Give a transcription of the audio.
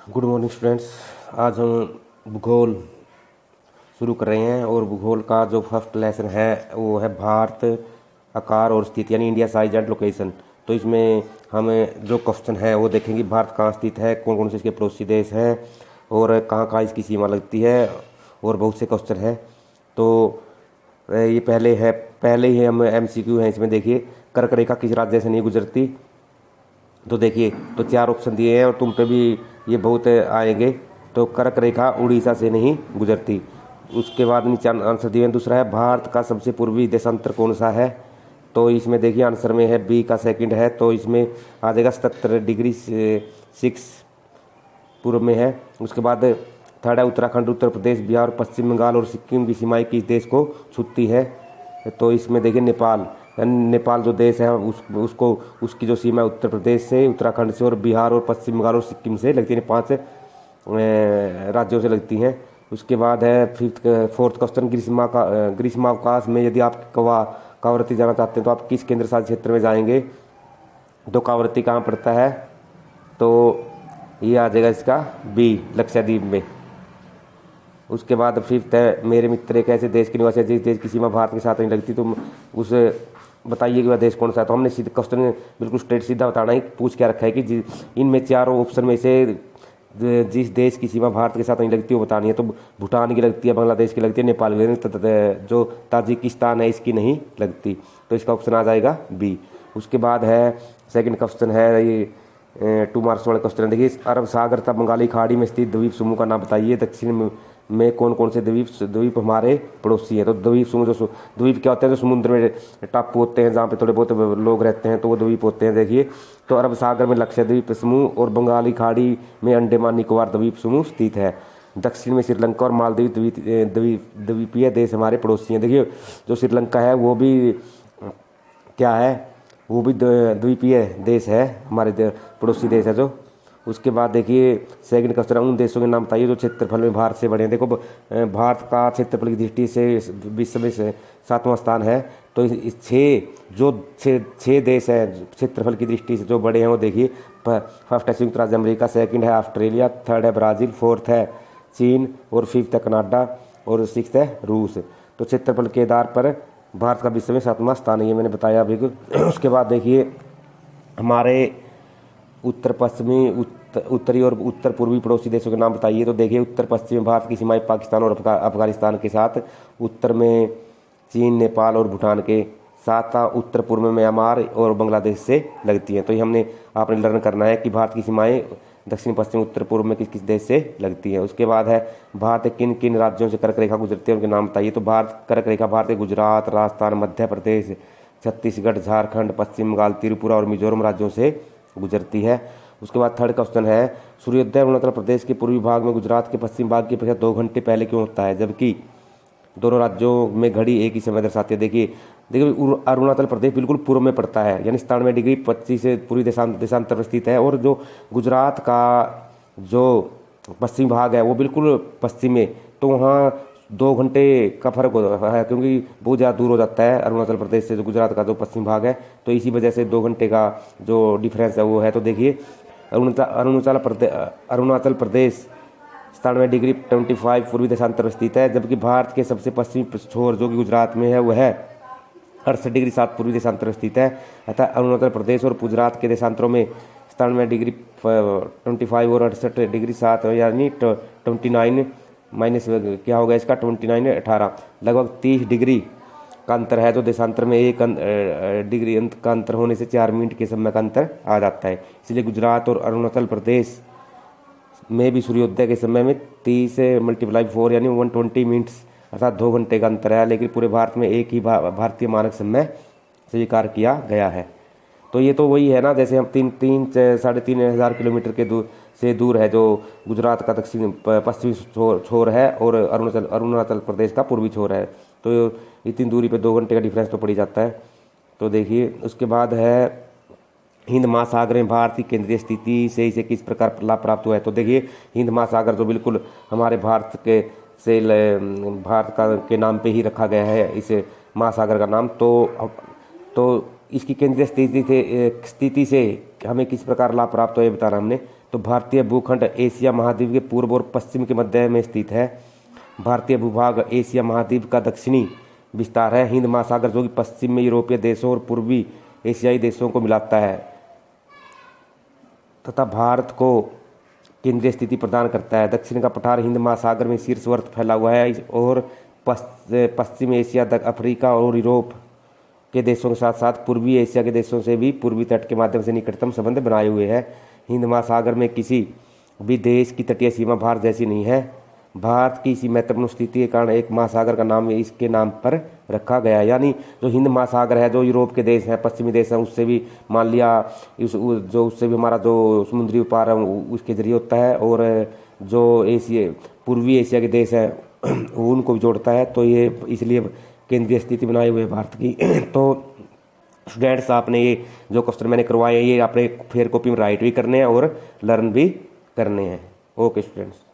Good morning students. आज हम भूगोल शुरू कर रहे हैं और भूगोल का जो फर्स्ट लेसन है वो है भारत, आकार और स्थिति, यानी इंडिया साइज एंड लोकेशन। तो इसमें हमें जो क्वेश्चन है वो देखेंगे भारत कहाँ स्थित है, कौन कौन से इसके पड़ोसी देश हैं और कहाँ कहाँ इसकी सीमा लगती है, और बहुत से क्वेश्चन है। तो ये पहले ही हम MCQ है इसमें। देखिए, कर्क रेखा किस राज्य से नहीं गुजरती। तो देखिए, तो 4 ऑप्शन दिए हैं और तुम पे भी ये बहुत आएंगे। तो कर्क रेखा उड़ीसा से नहीं गुजरती। उसके बाद नीचे आंसर दिए हैं। दूसरा है भारत का सबसे पूर्वी देशांतर कौन सा है। तो इसमें देखिए आंसर में है बी का सेकंड है। तो इसमें आ जाएगा 77 डिग्री 6 पूर्व में है। उसके बाद थर्ड है उत्तराखंड, उत्तर प्रदेश, बिहार, पश्चिम बंगाल और सिक्किम की सीमाएं किस देश को छूती है। तो इसमें देखिए नेपाल जो देश है उसको उसकी जो सीमा उत्तर प्रदेश से, उत्तराखंड से और बिहार और पश्चिम बंगाल और सिक्किम से लगती है, 5 राज्यों से लगती हैं। उसके बाद है फोर्थ क्वेश्चन, ग्रीष्मावकाश में यदि आप कावरती जाना चाहते हैं तो आप किस केंद्र शासित क्षेत्र में जाएंगे। तो कावरती कहाँ पड़ता है, तो ये आ जाएगा इसका बी, लक्षद्वीप में। उसके बाद फिफ्थ है मेरे मित्र एक ऐसे देश के निवासी है जिस देश की सीमा भारत के साथ नहीं लगती। तो उसे बताइए कि वह देश कौन सा है। तो हमने सीधे क्वेश्चन बिल्कुल स्ट्रेट सीधा बताना ही पूछ क्या रखा है कि इनमें चारों ऑप्शन में से जिस देश की सीमा भारत के साथ नहीं लगती वो बतानी है। तो भूटान की लगती है, बांग्लादेश की लगती है, नेपाल की लगती है, जो ताजिकिस्तान है इसकी नहीं लगती। तो इसका ऑप्शन आ जाएगा बी। उसके बाद है सेकंड क्वेश्चन है, ये 2 मार्क्स वाला क्वेश्चन है। देखिए, अरब सागर तथा बंगाली खाड़ी में स्थित द्वीप समूह का नाम बताइए। दक्षिण में कौन कौन से द्वीप हमारे पड़ोसी हैं। तो द्वीप समूह, जो द्वीप क्या होते हैं, जो समुद्र में टापू होते हैं जहाँ पे थोड़े बहुत लोग रहते हैं, तो वो द्वीप होते हैं। देखिए, तो अरब सागर में लक्षद्वीप समूह और बंगाली खाड़ी में अंडमान निकोबार द्वीप समूह स्थित है। दक्षिण में श्रीलंका और मालदीव द्वीपीय देश हमारे पड़ोसी हैं। देखिए, जो श्रीलंका है वो भी क्या है, वो भी द्वीपीय देश है, हमारे पड़ोसी देश है जो। उसके बाद देखिए सेकंड क्वेश्चन, उन देशों के नाम बताइए जो क्षेत्रफल में भारत से बड़े हैं। देखो, भारत का क्षेत्रफल की दृष्टि से विश्व में 7वां स्थान है। तो इस छः देश हैं क्षेत्रफल की दृष्टि से जो बड़े हैं वो देखिए, फर्स्ट है संयुक्त राज्य अमेरिका, सेकंड है ऑस्ट्रेलिया, थर्ड है ब्राज़ील, फोर्थ है चीन और फिफ्थ है कनाडा और सिक्स्थ है रूस। तो क्षेत्रफल के आधार पर भारत का विश्व में 7वां स्थान है, ये मैंने बताया अभी। उसके बाद देखिए हमारे उत्तर पश्चिमी, उत्तरी और उत्तर पूर्वी पड़ोसी देशों के नाम बताइए। तो देखिए, उत्तर पश्चिमी भारत की सीमाएं पाकिस्तान और अफगानिस्तान के साथ, उत्तर में चीन, नेपाल और भूटान के साथ, उत्तर पूर्व में म्यांमार और बांग्लादेश से लगती हैं। तो ये आपने लर्न करना है कि भारत की सीमाएं दक्षिण पश्चिम उत्तर पूर्व में किस किस देश से लगती है। उसके बाद है भारत किन किन राज्यों से कर्क रेखा गुजरती है, उनके नाम बताइए। तो भारत कर्क रेखा भारत के गुजरात, राजस्थान, मध्य प्रदेश, छत्तीसगढ़, झारखंड, पश्चिम बंगाल, त्रिपुरा और मिजोरम राज्यों से गुजरती है। उसके बाद थर्ड क्वेश्चन है, सूर्योदय अरुणाचल प्रदेश के पूर्वी भाग में गुजरात के पश्चिम भाग की अपेक्षा 2 घंटे पहले क्यों होता है, जबकि दोनों राज्यों में घड़ी एक ही समय दर्शाती है। देखिए अरुणाचल प्रदेश बिल्कुल पूर्व में पड़ता है, यानी 97 डिग्री 25 से पूरी देशांतर में स्थित है, और जो गुजरात का जो पश्चिमी भाग है वो बिल्कुल पश्चिम में। तो वहाँ 2 घंटे का फर्क है, क्योंकि बहुत ज़्यादा दूर हो जाता है अरुणाचल प्रदेश से जो गुजरात का जो पश्चिम भाग है। तो इसी वजह से 2 घंटे का जो डिफरेंस है वो है। तो देखिए अरुणाचल प्रदेश 97 डिग्री 25 पूर्वी देशांतर में स्थित है, जबकि भारत के सबसे पश्चिमी छोर जो कि गुजरात में है वह है 68 डिग्री 7 पूर्वी देशांतर में स्थित है। अतः अरुणाचल प्रदेश और गुजरात के देशांतरों में 97 डिग्री 25 और 68 डिग्री 7 यानी 29 माइनस क्या होगा इसका 29 18 लगभग 30 डिग्री का अंतर है। तो देशांतर में 1 डिग्री का अंतर होने से 4 मिनट के समय का अंतर आ जाता है। इसलिए गुजरात और अरुणाचल प्रदेश में भी सूर्योदय के समय में 30 से × 4 यानी 120 मिनट्स अर्थात 2 घंटे का अंतर है। लेकिन पूरे भारत में एक ही भारतीय मानक समय स्वीकार किया गया है। तो ये तो वही है ना, जैसे हम 3,500 किलोमीटर के से दूर है जो गुजरात का दक्षिण पश्चिमी छोर है और अरुणाचल प्रदेश का पूर्वी छोर है। तो इतनी दूरी पे 2 घंटे का डिफरेंस तो पड़ ही जाता है। तो देखिए उसके बाद है हिंद महासागर में भारत की केंद्रीय स्थिति से इसे किस प्रकार लाभ प्राप्त हुआ है। तो देखिए हिंद महासागर जो बिल्कुल हमारे भारत के नाम पे ही रखा गया है इस महासागर का नाम। तो इसकी केंद्रीय स्थिति से हमें किस प्रकार लाभ प्राप्त हुआ ये बताना हमने। तो भारतीय भूखंड एशिया महाद्वीप के पूर्व और पश्चिम के मध्य में स्थित है। भारतीय भूभाग एशिया महाद्वीप का दक्षिणी विस्तार है। हिंद महासागर जो कि पश्चिम में यूरोपीय देशों और पूर्वी एशियाई देशों को मिलाता है तथा भारत को केंद्रीय स्थिति प्रदान करता है। दक्षिण का पठार हिंद महासागर में शीर्षवर्त फैला हुआ है और पश्चिम एशिया तक अफ्रीका और यूरोप के देशों के साथ साथ पूर्वी एशिया के देशों से भी पूर्वी तट के माध्यम से निकटतम संबंध बनाए हुए हैं। हिंद महासागर में किसी भी देश की तटीय सीमा भारत जैसी नहीं है। भारत की इसी महत्वपूर्ण स्थिति के कारण एक महासागर का नाम इसके नाम पर रखा गया है। यानी जो हिंद महासागर है, जो यूरोप के देश हैं, पश्चिमी देश हैं, उससे भी मान लिया उससे भी हमारा जो समुद्री व्यापार है उसके जरिए होता है, और जो पूर्वी एशिया के देश हैं उनको भी जोड़ता है। तो ये इसलिए केंद्रीय स्थिति बनाए हुए भारत की। तो स्टूडेंट्स, आपने ये जो क्वेश्चन मैंने करवाए ये आपने फेयर कॉपी में राइट भी करने हैं और लर्न भी करने हैं। Okay students.